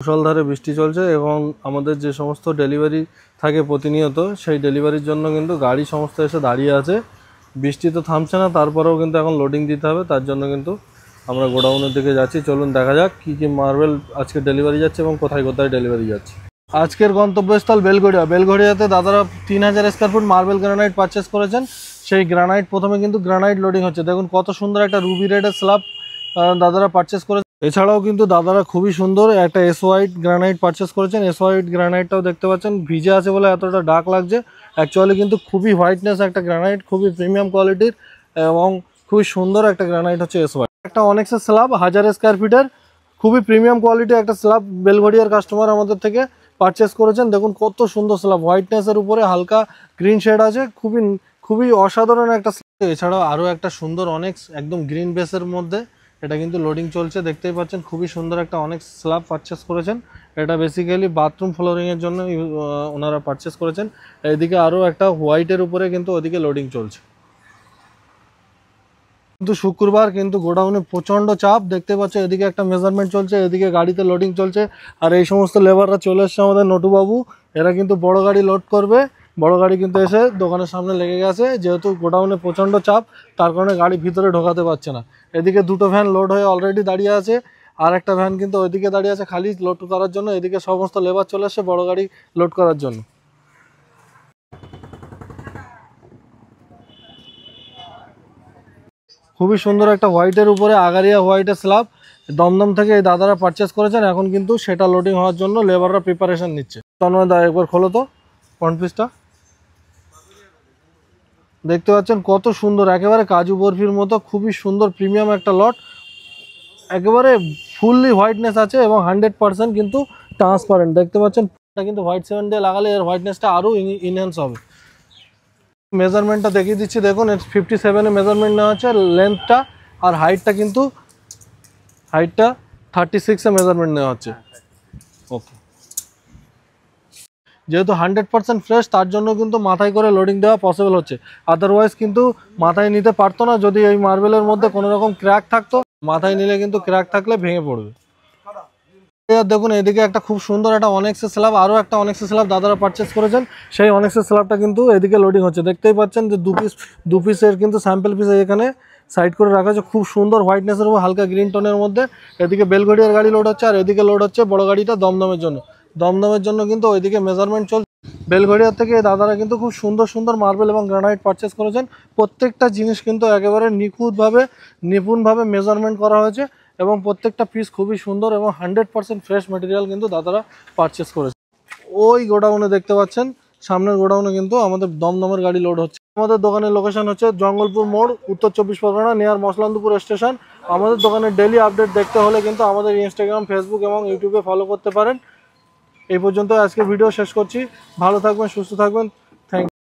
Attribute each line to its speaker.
Speaker 1: মুষলধারে বৃষ্টি চলছে এবং আমাদের যে সমস্ত ডেলিভারি থাকে প্রতিনিয়ত সেই ডেলিভারির জন্য কিন্তু গাড়ি সমস্ত এসে দাঁড়িয়ে আছে। বৃষ্টি তো থামছে না, তারপরেও কিন্তু এখন লোডিং দিতে হবে, তার জন্য কিন্তু আমরা গোডাউনের দিকে যাচ্ছি। চলুন দেখা যাক কী কী মার্বেল আজকে ডেলিভারি যাচ্ছে এবং কোথায় কোথায় ডেলিভারি যাচ্ছে। আজকের গন্তব্যস্থল বেলঘড়িয়া। বেলঘড়িয়াতে দাদারা 3000 square foot marble granite purchase করেছেন। সেই গ্রানাইট প্রথমে কিন্তু গ্রানাইট লোডিং হচ্ছে। দেখুন কত সুন্দর একটা রুবি রেডের স্ল্যাব দাদারা পারচেস করেছেন। এছাড়াও কিন্তু দাদারা খুবই সুন্দর একটা এস হোয়াইট গ্রানাইট পারচেস করেছেন। এস হোয়াইট গ্রানাইটটাও দেখতে পাচ্ছেন, ভিজে আছে বলে এতটা ডার্ক লাগছে, অ্যাকচুয়ালি কিন্তু খুবই হোয়াইটনেস একটা গ্রানাইট, খুবই প্রিমিয়াম কোয়ালিটির এবং খুবই সুন্দর একটা গ্রানাইট হচ্ছে এস হোয়াইট। একটা অনেক্সের স্ল্যাব 1000 স্কোয়ার ফিটের খুবই প্রিমিয়াম কোয়ালিটির একটা স্ল্যাব বেলঘড়িয়ার কাস্টমার আমাদের থেকে পারচেস করেছেন। দেখুন কত সুন্দর স্ল্যাব, হোয়াইটনেসের উপরে হালকা গ্রিন শেড আছে, খুবই অসাধারণ একটা স্ল্যাব। এছাড়াও আরও একটা সুন্দর অনেক্স একদম গ্রিন বেসের মধ্যে, এটা কিন্তু লোডিং চলছে, দেখতেই পাচ্ছেন। খুবই সুন্দর একটা অনেক স্ল্যাব পারচেস করেছেন। এটা বেসিক্যালি বাথরুম ফ্লোরিংয়ের জন্য ওনারা পারচেস করেছেন। এদিকে আরও একটা হোয়াইটের উপরে কিন্তু ওদিকে লোডিং চলছে। কিন্তু শুক্রবার কিন্তু গোডাউনে প্রচণ্ড চাপ, দেখতে পাচ্ছেন। এদিকে একটা মেজারমেন্ট চলছে, এদিকে গাড়িতে লোডিং চলছে, আর এই সমস্ত লেবাররা চলে এসছে আমাদের নটুবাবু। এরা কিন্তু বড় গাড়ি লোড করবে। বড় গাড়ি কিন্তু এসে দোকানের সামনে লেগে গেছে, যেহেতু গোডাউনে প্রচণ্ড চাপ তার কারণে গাড়ি ভিতরে ঢোকাতে পারছে না। এদিকে দুটো ভ্যান লোড হয়ে অলরেডি দাঁড়িয়ে আছে, আর একটা ভ্যান কিন্তু ওইদিকে দাঁড়িয়ে আছে খালি লোড করার জন্য। এদিকে সমস্ত লেবার চলে এসছে বড় গাড়ি লোড করার জন্য। খুবই সুন্দর একটা হোয়াইটের উপরে আগারিয়া হোয়াইটের স্ল্যাব দমদম থেকে এই দাদারা পারচেস করেছেন। এখন কিন্তু সেটা লোডিং হওয়ার জন্য লেবাররা প্রিপারেশন নিচ্ছে। তন্ময় দা একবার খোলো তো ফ্রন্ট পিসটা, দেখতে পাচ্ছেন কত সুন্দর, একেবারে কাজু বরফির মতো খুবই সুন্দর প্রিমিয়াম একটা লট। একেবারে ফুললি হোয়াইটনেস আছে এবং 100% কিন্তু ট্রান্সপারেন্ট, দেখতে পাচ্ছেন। এটা কিন্তু হোয়াইট সিমেন্ট দিয়ে লাগালে এর হোয়াইটনেসটা আরও ইনহ্যান্স হবে। মেজারমেন্টটা দেখিয়ে দিচ্ছি, দেখুন 57-এ মেজারমেন্ট নেওয়া হচ্ছে লেন্থটা, আর হাইটটা 36-এ মেজারমেন্ট নেওয়া হচ্ছে। ওকে, যেহেতু 100% ফ্রেশ তার জন্য কিন্তু মাথায় করে লোডিং দেওয়া পসিবল হচ্ছে, আদারওয়াইজ কিন্তু মাথায় নিতে পারতো না। যদি এই মার্বেলের মধ্যে কোনো রকম ক্র্যাক থাকতো, মাথায় নিলে কিন্তু ক্র্যাক থাকলে ভেঙে পড়বে। দেখুন এদিকে একটা খুব সুন্দর একটা অনেক্সের স্ল্যাব, আরও একটা অনেক্সের স্ল্যাব দাদারা পারচেস করেছেন। সেই অনেক্সের স্ল্যাবটা কিন্তু এদিকে লোডিং হচ্ছে, দেখতেই পাচ্ছেন যে দু পিসের কিন্তু স্যাম্পল পিস এখানে সাইড করে রাখা হচ্ছে, খুব সুন্দর হোয়াইটনেসের উপর হালকা গ্রিন টোনের মধ্যে। এদিকে বেলঘড়িয়ার গাড়ি লোড হচ্ছে, আর এদিকে লোড হচ্ছে বড় গাড়িটা দমদমের জন্য কিন্তু ওইদিকে মেজারমেন্ট চলছে। বেলঘড়িয়ার থেকে দাদারা কিন্তু খুব সুন্দর সুন্দর মার্বেল এবং গ্রানাইট পারচেস করেছেন। প্রত্যেকটা জিনিস কিন্তু একেবারে নিপুণভাবে মেজারমেন্ট করা হয়েছে এবং প্রত্যেকটা পিস খুবই সুন্দর এবং 100% ফ্রেশ ম্যাটেরিয়াল কিন্তু দাদারা পারচেস করেছে। ওই গোডাউনে দেখতে পাচ্ছেন, সামনের গোডাউনে কিন্তু আমাদের দমদমের গাড়ি লোড হচ্ছে। আমাদের দোকানের লোকেশন হচ্ছে জঙ্গলপুর মোড়, উত্তর 24 পরগনা, নিয়ার মসলান্দপুর স্টেশন। আমাদের দোকানের ডেলি আপডেট দেখতে হলে কিন্তু আমাদের ইনস্টাগ্রাম, ফেসবুক এবং ইউটিউবে ফলো করতে পারেন। এই পর্যন্ত আজকে ভিডিও শেষ করছি। ভালো থাকবেন, সুস্থ থাকবেন।